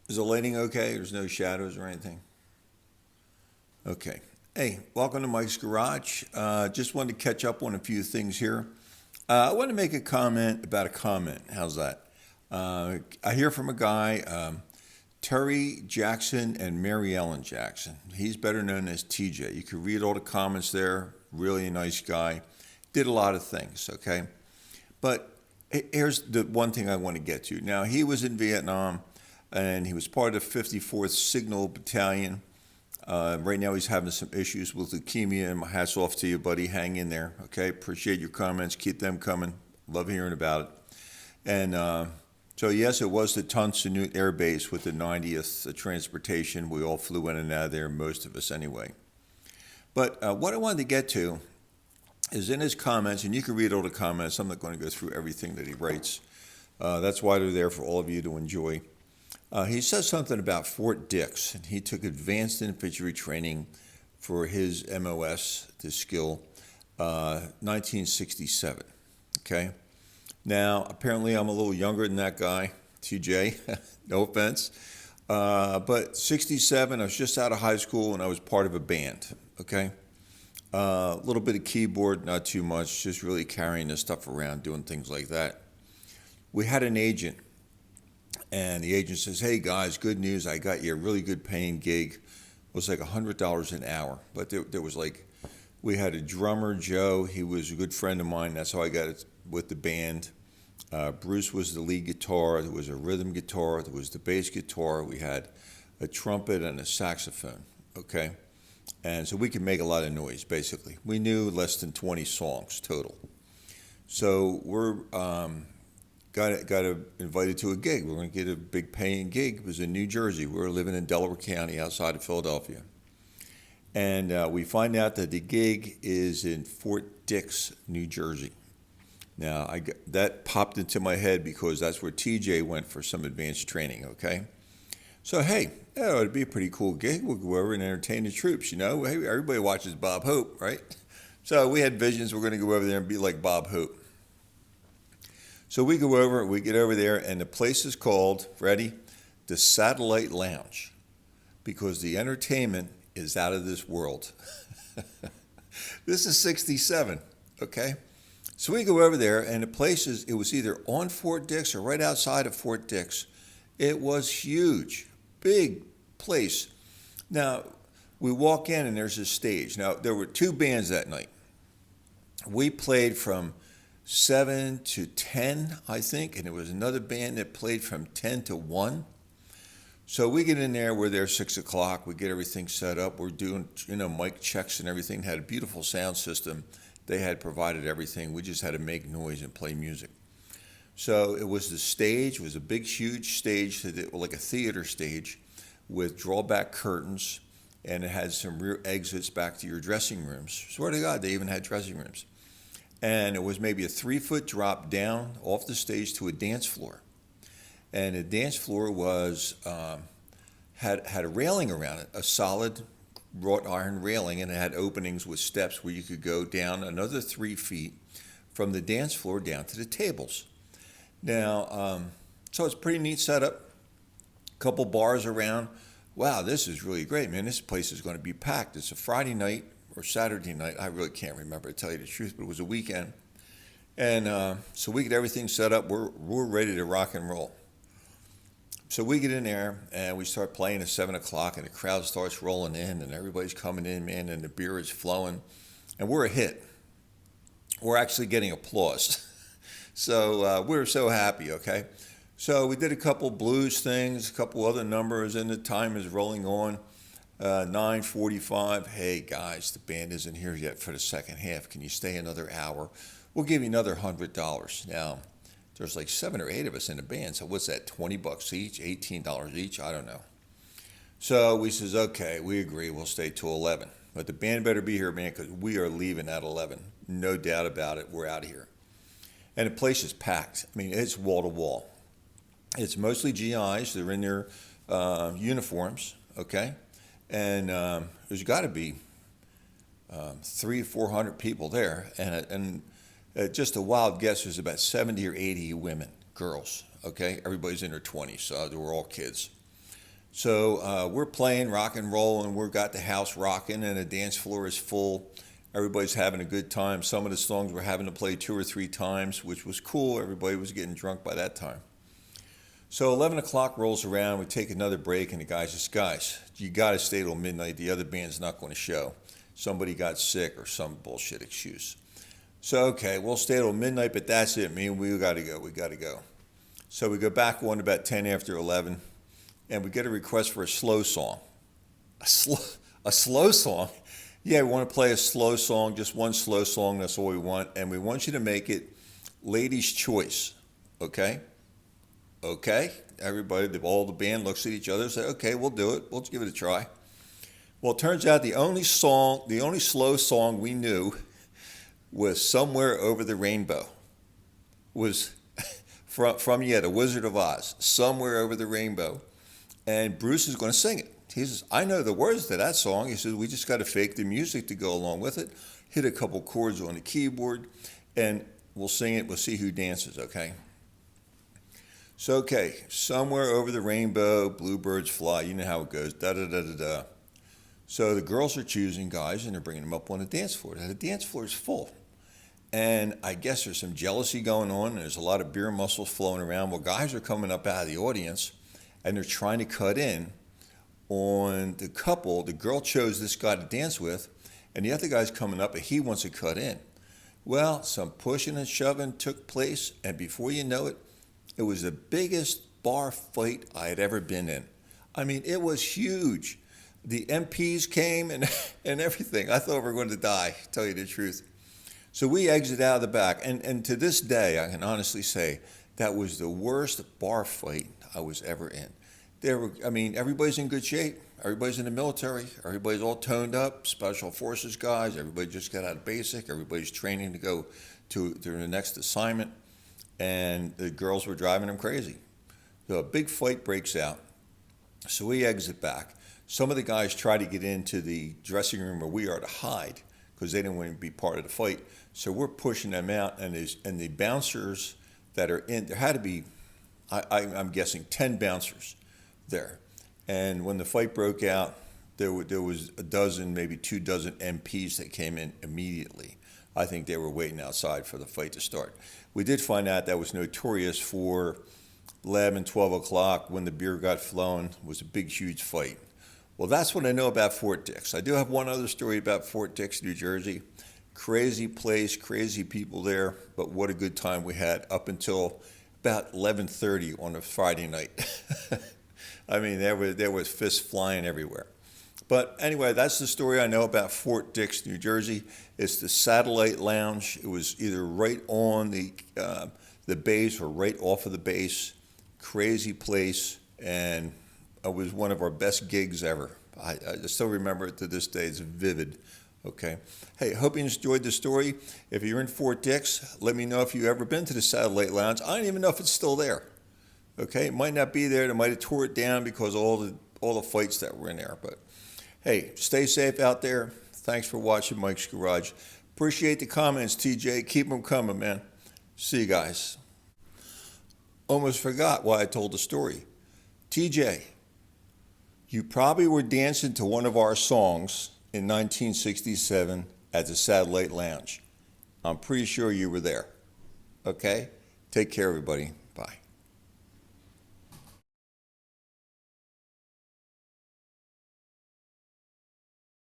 Is the lighting okay? There's no shadows or anything? Okay. Hey, welcome to Mike's Garage. Just wanted to catch up on a few things here. I want to make a comment about a comment. How's that? I hear from a guy, Terry Jackson and Mary Ellen Jackson. He's better known as TJ. You can read all the comments there. Really a nice guy. Did a lot of things, okay? But here's the one thing I want to get to. Now, he was in Vietnam and he was part of the 54th Signal Battalion. Right now, he's having some issues with leukemia, and my hat's off to you, buddy. Hang in there, okay? Appreciate your comments. Keep them coming. Love hearing about it. And so, yes, it was the Ton Sanut Air Base with the 90th Transportation. We all flew in and out of there, most of us anyway. But what I wanted to get to is in his comments, and you can read all the comments. I'm not going to go through everything that he writes. That's why they're there for all of you to enjoy. He says something about Fort Dix, and he took advanced infantry training for his MOS, the skill, 1967. Okay? Now, apparently I'm a little younger than that guy, TJ, no offense. But 67, I was just out of high school and I was part of a band, okay? A little bit of keyboard, not too much, just really carrying this stuff around, doing things like that. We had an agent, and the agent says, hey guys, good news, I got you a really good paying gig. It was like $100 an hour, but there was like, we had a drummer, Joe, he was a good friend of mine, that's how I got it with the band. Bruce was the lead guitar, there was a rhythm guitar, there was the bass guitar, we had a trumpet and a saxophone, okay? And so we could make a lot of noise, basically. We knew less than 20 songs total. So we're got invited to a gig. We're going to get a big paying gig. It was in New Jersey. We were living in Delaware County outside of Philadelphia. And we find out that the gig is in Fort Dix, New Jersey. Now, that popped into my head because that's where TJ went for some advanced training, okay? So, hey, that ought to be a pretty cool gig. We'll go over and entertain the troops, you know? Hey, everybody watches Bob Hope, right? So we had visions we're going to go over there and be like Bob Hope. So we go over, we get over there, and the place is called, ready? The Satellite Lounge, because the entertainment is out of this world. This is 67, okay? So we go over there, and the place it was either on Fort Dix or right outside of Fort Dix. It was huge, big place. Now, we walk in, and there's a stage. Now, there were two bands that night. We played from 7 to 10, I think, and there was another band that played from 10 to 1. So we get in there, we're there 6 o'clock, we get everything set up, we're doing, mic checks and everything, had a beautiful sound system. They had provided everything, we just had to make noise and play music. So it was the stage, it was a big, huge stage, like a theater stage with drawback curtains, and it had some rear exits back to your dressing rooms. Swear to God, they even had dressing rooms. And it was maybe a 3-foot drop down off the stage to a dance floor. And the dance floor was had a railing around it, a solid wrought iron railing, and it had openings with steps where you could go down another 3 feet from the dance floor down to the tables. Now, so it's a pretty neat setup. A couple bars around. Wow, this is really great, man. This place is going to be packed. It's a Friday night or Saturday night. I really can't remember, to tell you the truth, but it was a weekend. And so we get everything set up. We're ready to rock and roll. So we get in there, and we start playing at 7 o'clock, and the crowd starts rolling in, and everybody's coming in, man, and the beer is flowing. And we're a hit. We're actually getting applause. So we're so happy, okay? So we did a couple blues things, a couple other numbers, and the time is rolling on. 9:45. Hey, guys, the band isn't here yet for the second half. Can you stay another hour? We'll give you another $100. Now, there's like 7 or 8 of us in the band, so what's that, $20 each, $18 each? I don't know. So we says, okay, we agree, we'll stay till 11. But the band better be here, man, because we are leaving at 11. No doubt about it, we're out of here. And the place is packed. I mean, it's wall to wall. It's mostly GIs. They're in their uniforms, okay? And there's got to be 300 or 400 people there. And just a wild guess, there's about 70 or 80 women, girls, okay? Everybody's in their 20s, so they were all kids. So we're playing rock and roll, and we've got the house rocking, and the dance floor is full. Everybody's having a good time. Some of the songs we're having to play 2 or 3 times, which was cool. Everybody was getting drunk by that time. So 11 o'clock rolls around. We take another break, and the guy says, guys, you got to stay till midnight. The other band's not going to show. Somebody got sick or some bullshit excuse. So, okay, we'll stay till midnight, but that's it. Me and we got to go. We got to go. So we go back on about 10 after 11, and we get a request for a slow song. A slow song? Yeah, we want to play a slow song, just one slow song. That's all we want. And we want you to make it Ladies' Choice, okay? Okay, everybody, all the band looks at each other and say, okay, we'll do it. We'll give it a try. Well, it turns out the only slow song we knew was Somewhere Over the Rainbow. Was from The Wizard of Oz, Somewhere Over the Rainbow. And Bruce is going to sing it. He says, I know the words to that song. He says, we just got to fake the music to go along with it, hit a couple chords on the keyboard, and we'll sing it. We'll see who dances, okay? So, okay, Somewhere Over the Rainbow, bluebirds fly. You know how it goes, da-da-da-da-da. So the girls are choosing guys, and they're bringing them up on the dance floor. Now, the dance floor is full. And I guess there's some jealousy going on, and there's a lot of beer muscles flowing around. Well, guys are coming up out of the audience, and they're trying to cut in on the couple. The girl chose this guy to dance with, and the other guy's coming up, and he wants to cut in. Well, some pushing and shoving took place, and before you know it, it was the biggest bar fight I had ever been in. I mean, it was huge. The MPs came and everything. I thought we were going to die, to tell you the truth. So we exit out of the back, and to this day, I can honestly say that was the worst bar fight I was ever in. Everybody's in good shape. Everybody's in the military. Everybody's all toned up, special forces guys. Everybody just got out of basic. Everybody's training to go to their next assignment. And the girls were driving them crazy. So a big fight breaks out. So we exit back. Some of the guys try to get into the dressing room where we are to hide because they didn't want to be part of the fight. So we're pushing them out, and the bouncers that are in, there had to be, I'm guessing, 10 bouncers there. And when the fight broke out, there was a dozen, maybe 2 dozen MPs that came in immediately. I think they were waiting outside for the fight to start. We did find out that was notorious for 11, 12 o'clock when the beer got flowing. It was a big, huge fight. Well, that's what I know about Fort Dix. I do have one other story about Fort Dix, New Jersey. Crazy place, crazy people there, but what a good time we had up until about 11:30 on a Friday night. I mean, there was fists flying everywhere. But anyway, that's the story I know about Fort Dix, New Jersey. It's the Satellite Lounge. It was either right on the base or right off of the base. Crazy place, and it was one of our best gigs ever. I still remember it to this day. It's vivid. Okay. Hey, hope you enjoyed the story. If you're in Fort Dix, let me know if you've ever been to the Satellite Lounge. I don't even know if it's still there. Okay, it might not be there. They might have tore it down because of all the fights that were in there. But hey, stay safe out there. Thanks for watching Mike's Garage. Appreciate the comments, TJ. Keep them coming, man. See you guys. Almost forgot why I told the story. TJ, you probably were dancing to one of our songs in 1967 at the Satellite Lounge. I'm pretty sure you were there. Okay? Take care, everybody.